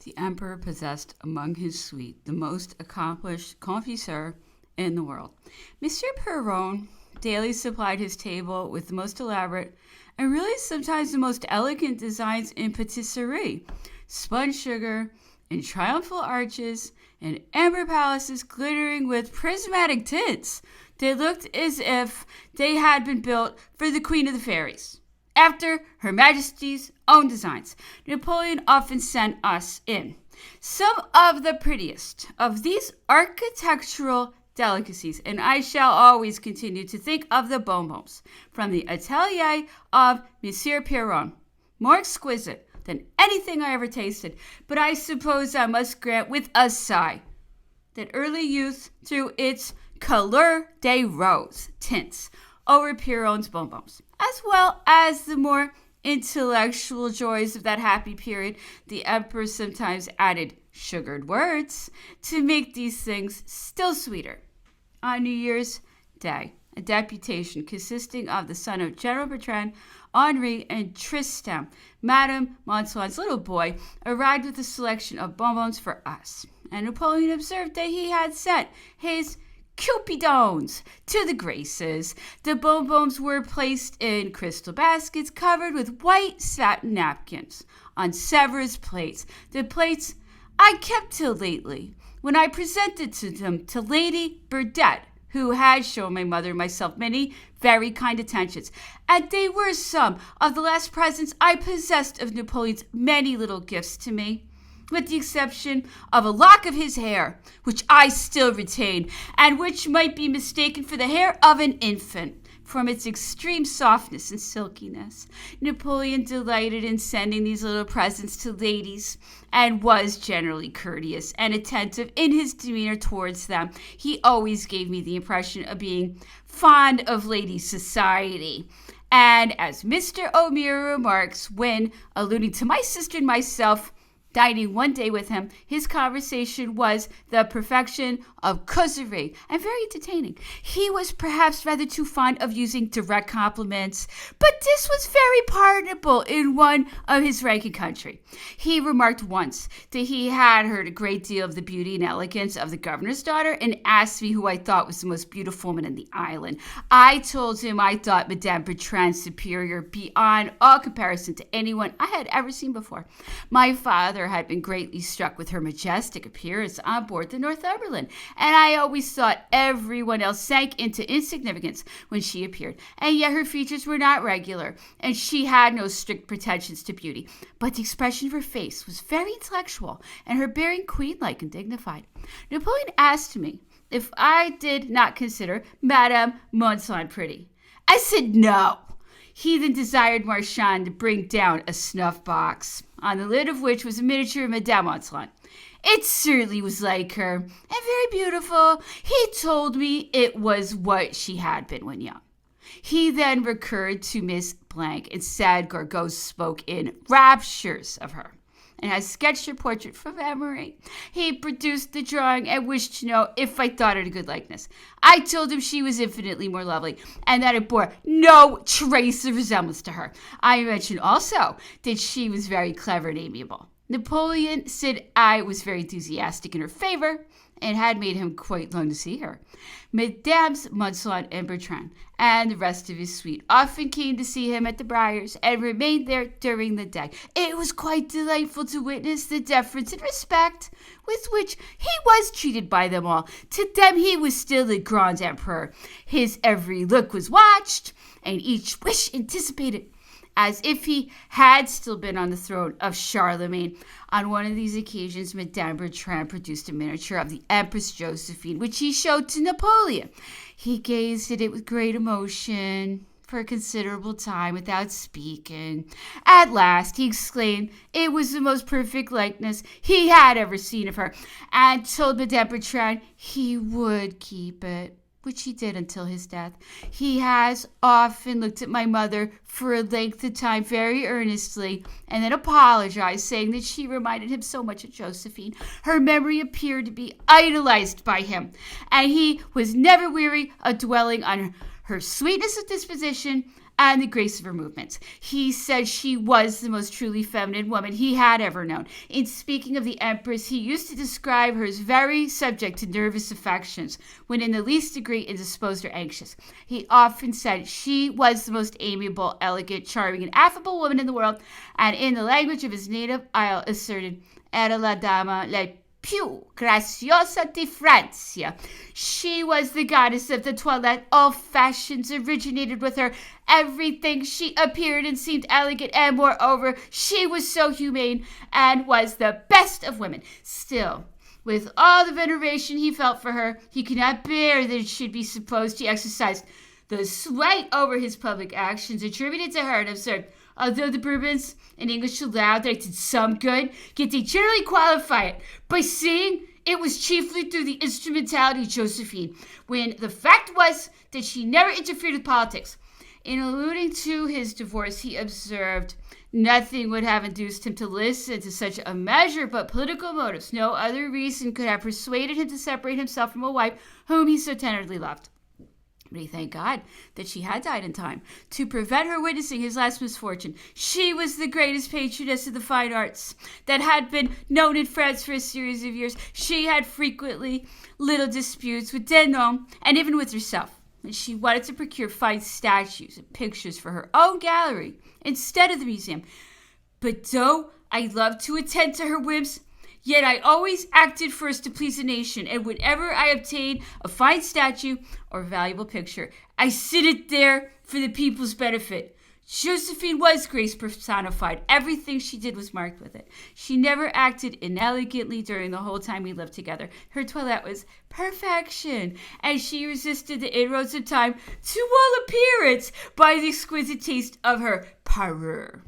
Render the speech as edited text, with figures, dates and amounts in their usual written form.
The emperor possessed among his suite the most accomplished confiseur in the world. Monsieur Perron daily supplied his table with the most elaborate and really sometimes the most elegant designs in patisserie, spun sugar in triumphal arches, and amber palaces glittering with prismatic tints. They looked as if they had been built for the Queen of the Fairies, after Her Majesty's own designs. Napoleon often sent us in some of the prettiest of these architectural delicacies, and I shall always continue to think of the bonbons from the atelier of Monsieur Perron, more exquisite than anything I ever tasted. But I suppose I must grant with a sigh that early youth threw its couleur de rose tints over Perron's bonbons, as well as the more intellectual joys of that happy period. The emperor sometimes added sugared words to make these things still sweeter. On New Year's Day, a deputation consisting of the son of General Bertrand, Henri, and Tristan, Madame Montsont's little boy, arrived with a selection of bonbons for us, and Napoleon observed that he had sent his Cupidons to the Graces. The bonbons were placed in crystal baskets covered with white satin napkins on Sevres plates. The plates I kept till lately, when I presented them to Lady Burdett, who had shown my mother and myself many very kind attentions, and they were some of the last presents I possessed of Napoleon's many little gifts to me, with the exception of a lock of his hair, which I still retain, and which might be mistaken for the hair of an infant, from its extreme softness and silkiness. Napoleon delighted in sending these little presents to ladies, and was generally courteous and attentive in his demeanor towards them. He always gave me the impression of being fond of lady society. And as Mr. O'Meara remarks, when alluding to my sister and myself dining one day with him, his conversation was the perfection of causerie and very entertaining. He was perhaps rather too fond of using direct compliments, but this was very pardonable in one of his rank and country. He remarked once that he had heard a great deal of the beauty and elegance of the governor's daughter, and asked me who I thought was the most beautiful woman in the island. I told him I thought Madame Bertrand superior beyond all comparison to anyone I had ever seen before. My father had been greatly struck with her majestic appearance on board the Northumberland, and I always thought everyone else sank into insignificance when she appeared, and yet her features were not regular, and she had no strict pretensions to beauty, but the expression of her face was very intellectual, and her bearing queen-like and dignified. Napoleon asked me if I did not consider Madame Montson pretty. I said no. He then desired Marchand to bring down a snuff box, on the lid of which was a miniature of Madame Montson. It certainly was like her, and very beautiful. He told me it was what she had been when young. He then recurred to Miss Blank and said Gorgo spoke in raptures of her, and has sketched her portrait from memory. He produced the drawing and wished to know if I thought it a good likeness. I told him she was infinitely more lovely, and that it bore no trace of resemblance to her. I mentioned also that she was very clever and amiable. Napoleon said I was very enthusiastic in her favor, and had made him quite long to see her. Mesdames Montson and Bertrand and the rest of his suite often came to see him at the Briars, and remained there during the day. It was quite delightful to witness the deference and respect with which he was treated by them all. To them he was still the Grand Emperor. His every look was watched, and each wish anticipated, as if he had still been on the throne of Charlemagne. On one of these occasions, Madame Bertrand produced a miniature of the Empress Josephine, which he showed to Napoleon. He gazed at it with great emotion for a considerable time without speaking. At last, he exclaimed it was the most perfect likeness he had ever seen of her, and told Madame Bertrand he would keep it, which he did until his death. He has often looked at my mother for a length of time very earnestly, and then apologized, saying that she reminded him so much of Josephine. Her memory appeared to be idolized by him, and he was never weary of dwelling on her sweetness of disposition and the grace of her movements. He said she was the most truly feminine woman he had ever known. In speaking of the Empress, he used to describe her as very subject to nervous affections when in the least degree indisposed or anxious. He often said she was the most amiable, elegant, charming, and affable woman in the world, and in the language of his native isle asserted, era la dama la più graciosa di Francia. She was the goddess of the toilette. All fashions originated with her. Everything she appeared and seemed elegant, and moreover, she was so humane and was the best of women. Still, with all the veneration he felt for her, he could not bear that it should be supposed he exercised the sway over his public actions attributed to her, and observed, although the Bourbons in English allowed that it did some good, yet they generally qualify it by saying it was chiefly through the instrumentality of Josephine, when the fact was that she never interfered with politics. In alluding to his divorce, he observed, nothing would have induced him to listen to such a measure but political motives. No other reason could have persuaded him to separate himself from a wife whom he so tenderly loved. But he thanked God that she had died in time to prevent her witnessing his last misfortune. She was the greatest patroness of the fine arts that had been known in France for a series of years. She had frequently little disputes with Denon and even with herself. And she wanted to procure fine statues and pictures for her own gallery instead of the museum. But though I loved to attend to her whims, yet I always acted first to please the nation, and whenever I obtained a fine statue or valuable picture, I set it there for the people's benefit. Josephine was grace personified. Everything she did was marked with it. She never acted inelegantly during the whole time we lived together. Her toilette was perfection, and she resisted the inroads of time to all appearance by the exquisite taste of her parure.